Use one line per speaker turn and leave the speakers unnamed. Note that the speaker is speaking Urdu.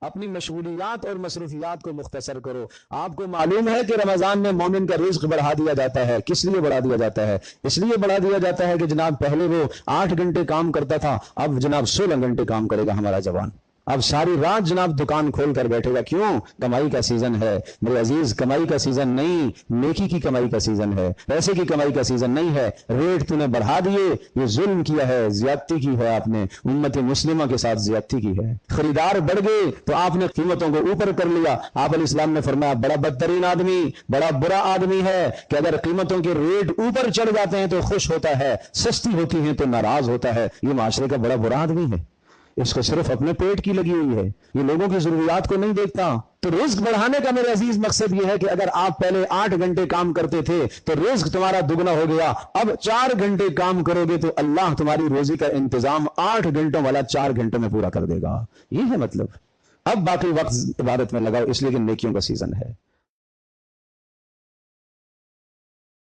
اپنی مشغولیات اور مصروفیات کو مختصر کرو. آپ کو معلوم ہے کہ رمضان میں مومن کا رزق بڑھا دیا جاتا ہے. کس لیے بڑھا دیا جاتا ہے؟ اس لیے بڑھا دیا جاتا ہے کہ جناب پہلے وہ 8 گھنٹے کام کرتا تھا, اب جناب 16 گھنٹے کام کرے گا ہمارا جوان. اب ساری رات جناب دکان کھول کر بیٹھے گا. کیوں؟ کمائی کا سیزن ہے میرے عزیز. کمائی کا سیزن نہیں, نیکی کی کمائی کا سیزن ہے, پیسے کی کمائی کا سیزن نہیں ہے. ریٹ تو نے بڑھا دیے, یہ ظلم کیا ہے, زیادتی کی ہے آپ نے, امت مسلمہ کے ساتھ زیادتی کی ہے. خریدار بڑھ گئے تو آپ نے قیمتوں کو اوپر کر لیا. آپ علیہ السلام نے فرمایا بڑا بدترین آدمی, بڑا برا آدمی ہے کہ اگر قیمتوں کے ریٹ اوپر چڑھ جاتے ہیں تو خوش ہوتا ہے, سستی ہوتی ہیں تو ناراض ہوتا ہے. یہ معاشرے کا بڑا برا آدمی ہے. اس کو صرف اپنے پیٹ کی لگی ہوئی ہے, یہ لوگوں کی ضروریات کو نہیں دیکھتا. تو رزق بڑھانے کا میرے عزیز مقصد یہ ہے کہ اگر آپ پہلے 8 گھنٹے کام کرتے تھے تو رزق تمہارا دگنا ہو گیا. اب 4 گھنٹے کام کرو گے تو اللہ تمہاری روزی کا انتظام 8 گھنٹوں والا 4 گھنٹوں میں پورا کر دے گا. یہ ہے مطلب. اب باقی وقت عبادت میں لگاؤ, اس لیے کہ نیکیوں کا سیزن ہے.